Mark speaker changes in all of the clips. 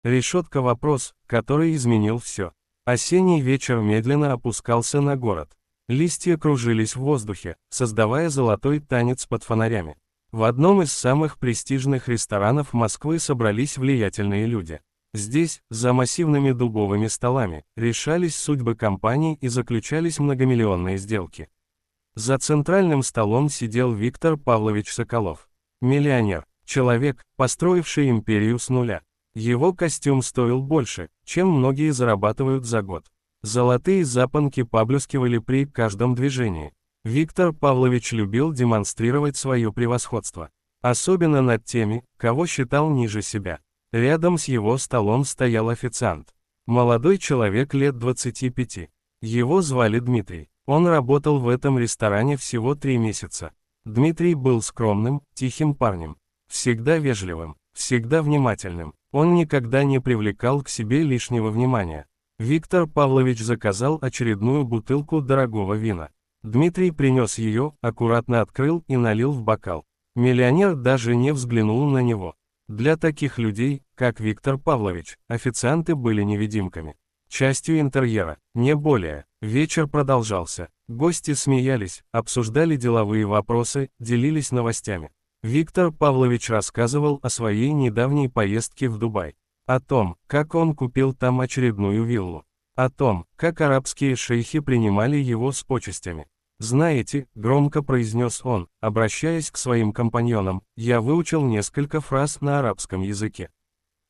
Speaker 1: Решетка — вопрос, который изменил все. Осенний вечер медленно опускался на город. Листья кружились в воздухе, создавая золотой танец под фонарями. В одном из самых престижных ресторанов Москвы собрались влиятельные люди. Здесь, за массивными дубовыми столами, решались судьбы компаний и заключались многомиллионные сделки. За центральным столом сидел Виктор Павлович Соколов. Миллионер, человек, построивший империю с нуля. Его костюм стоил больше, чем многие зарабатывают за год. Золотые запонки поблескивали при каждом движении. Виктор Павлович любил демонстрировать свое превосходство. Особенно над теми, кого считал ниже себя. Рядом с его столом стоял официант. Молодой человек лет 25. Его звали Дмитрий. Он работал в этом ресторане всего 3 месяца. Дмитрий был скромным, тихим парнем. Всегда вежливым, всегда внимательным. Он никогда не привлекал к себе лишнего внимания. Виктор Павлович заказал очередную бутылку дорогого вина. Дмитрий принес ее, аккуратно открыл и налил в бокал. Миллионер даже не взглянул на него. Для таких людей, как Виктор Павлович, официанты были невидимками. Частью интерьера, не более. Вечер продолжался. Гости смеялись, обсуждали деловые вопросы, делились новостями. Виктор Павлович рассказывал о своей недавней поездке в Дубай. О том, как он купил там очередную виллу. О том, как арабские шейхи принимали его с почестями. «Знаете», — громко произнес он, обращаясь к своим компаньонам, «я выучил несколько фраз на арабском языке.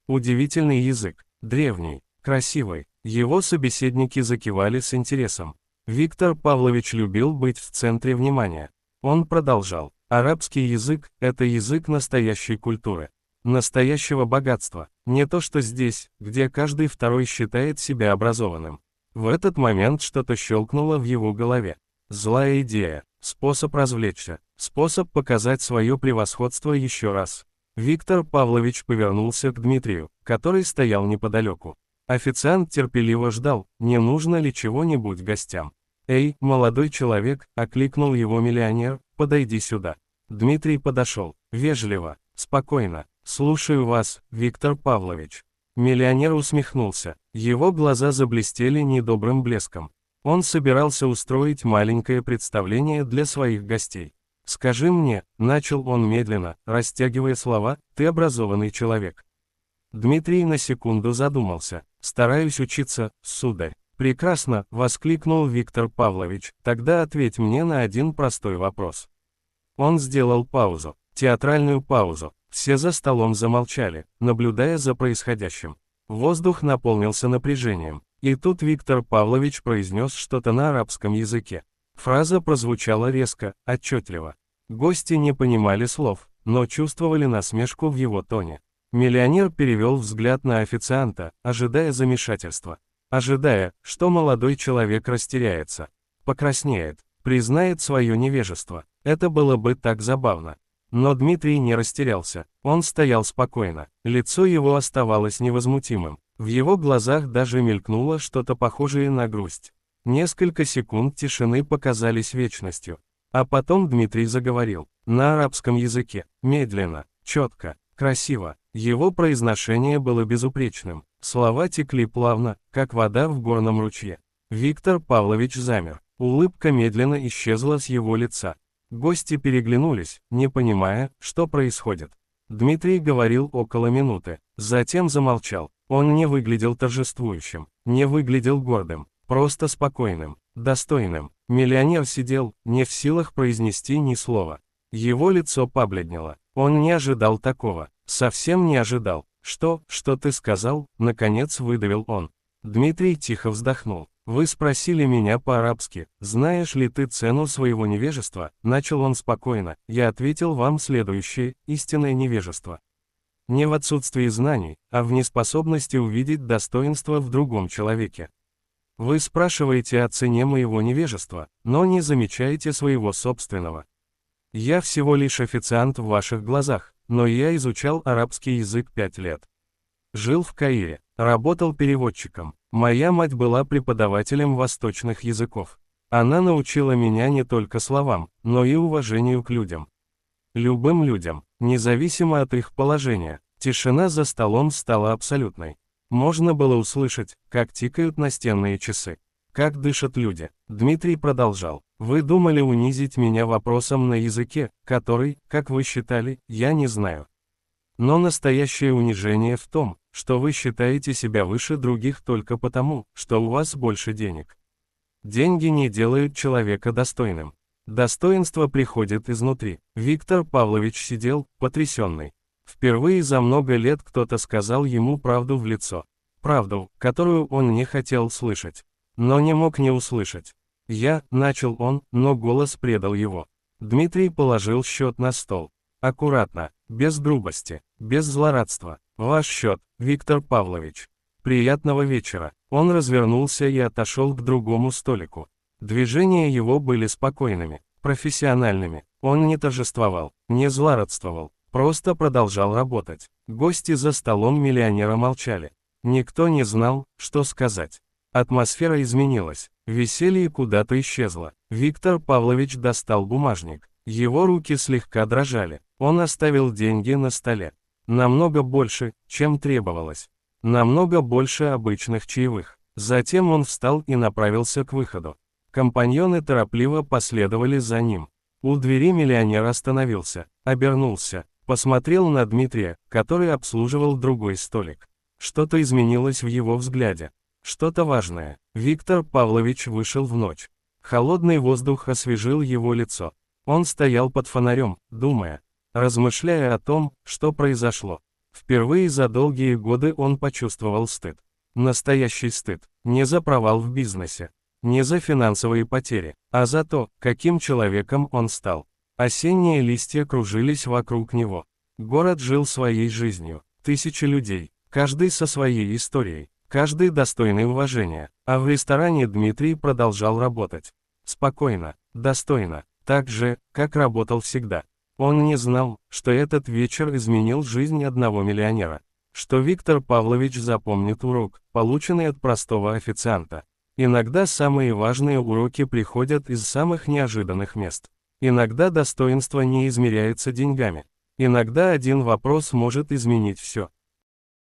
Speaker 1: Удивительный язык, древний, красивый». Его собеседники закивали с интересом. Виктор Павлович любил быть в центре внимания. Он продолжал: «Арабский язык — это язык настоящей культуры, настоящего богатства, не то что здесь, где каждый второй считает себя образованным». В этот момент что-то щелкнуло в его голове. Злая идея, способ развлечься, способ показать свое превосходство еще раз. Виктор Павлович повернулся к Дмитрию, который стоял неподалеку. Официант терпеливо ждал, не нужно ли чего-нибудь гостям. «Эй, молодой человек», — окликнул его миллионер, — «подойди сюда». Дмитрий подошел, вежливо, спокойно. «Слушаю вас, Виктор Павлович». Миллионер усмехнулся, его глаза заблестели недобрым блеском. Он собирался устроить маленькое представление для своих гостей. «Скажи мне», — начал он медленно, растягивая слова, — «ты образованный человек». Дмитрий на секунду задумался. «Стараюсь учиться, сударь». «Прекрасно», — воскликнул Виктор Павлович, — «тогда ответь мне на один простой вопрос». Он сделал паузу, театральную паузу. Все за столом замолчали, наблюдая за происходящим. Воздух наполнился напряжением. И тут Виктор Павлович произнес что-то на арабском языке. Фраза прозвучала резко, отчетливо. Гости не понимали слов, но чувствовали насмешку в его тоне. Миллионер перевел взгляд на официанта, ожидая замешательства. Ожидая, что молодой человек растеряется, покраснеет, признает свое невежество. Это было бы так забавно. Но Дмитрий не растерялся, он стоял спокойно, лицо его оставалось невозмутимым. В его глазах даже мелькнуло что-то похожее на грусть. Несколько секунд тишины показались вечностью. А потом Дмитрий заговорил, на арабском языке, медленно, четко, красиво. Его произношение было безупречным, слова текли плавно, как вода в горном ручье. Виктор Павлович замер, улыбка медленно исчезла с его лица. Гости переглянулись, не понимая, что происходит. Дмитрий говорил около минуты, затем замолчал. Он не выглядел торжествующим, не выглядел гордым, просто спокойным, достойным. Миллионер сидел, не в силах произнести ни слова. Его лицо побледнело. Он не ожидал такого, совсем не ожидал. «Что ты сказал?» — наконец выдавил он. Дмитрий тихо вздохнул. «Вы спросили меня по-арабски, знаешь ли ты цену своего невежества?» — начал он спокойно. «Я ответил вам следующее: истинное невежество не в отсутствии знаний, а в неспособности увидеть достоинство в другом человеке. Вы спрашиваете о цене моего невежества, но не замечаете своего собственного. Я всего лишь официант в ваших глазах, но я изучал арабский язык 5 лет. Жил в Каире, работал переводчиком. Моя мать была преподавателем восточных языков. Она научила меня не только словам, но и уважению к людям. Любым людям, независимо от их положения. Тишина за столом стала абсолютной. Можно было услышать, как тикают настенные часы. Как дышат люди. Дмитрий продолжал. Вы думали унизить меня вопросом на языке, который, как вы считали, я не знаю. Но настоящее унижение в том, что вы считаете себя выше других только потому, что у вас больше денег. Деньги не делают человека достойным. Достоинство приходит изнутри. Виктор Павлович сидел, потрясенный. Впервые за много лет кто-то сказал ему правду в лицо. Правду, которую он не хотел слышать. Но не мог не услышать. Начал он, но голос предал его. Дмитрий положил счет на стол. Аккуратно, без грубости, без злорадства. Ваш счет, Виктор Павлович. Приятного вечера. Он развернулся и отошел к другому столику. Движения его были спокойными, профессиональными. Он не торжествовал, не злорадствовал, просто продолжал работать. Гости за столом миллионера молчали. Никто не знал, что сказать. Атмосфера изменилась, веселье куда-то исчезло. Виктор Павлович достал бумажник. Его руки слегка дрожали. Он оставил деньги на столе. Намного больше, чем требовалось. Намного больше обычных чаевых. Затем он встал и направился к выходу. Компаньоны торопливо последовали за ним. У двери миллионер остановился, обернулся, посмотрел на Дмитрия, который обслуживал другой столик. Что-то изменилось в его взгляде. Что-то важное. Виктор Павлович вышел в ночь. Холодный воздух освежил его лицо. Он стоял под фонарем, думая, размышляя о том, что произошло. Впервые за долгие годы он почувствовал стыд. Настоящий стыд. Не за провал в бизнесе. Не за финансовые потери, а за то, каким человеком он стал. Осенние листья кружились вокруг него. Город жил своей жизнью. Тысячи людей, каждый со своей историей. Каждый достойный уважения, а в ресторане Дмитрий продолжал работать. Спокойно, достойно, так же, как работал всегда. Он не знал, что этот вечер изменил жизнь одного миллионера. Что Виктор Павлович запомнит урок, полученный от простого официанта. Иногда самые важные уроки приходят из самых неожиданных мест. Иногда достоинство не измеряется деньгами. Иногда один вопрос может изменить все.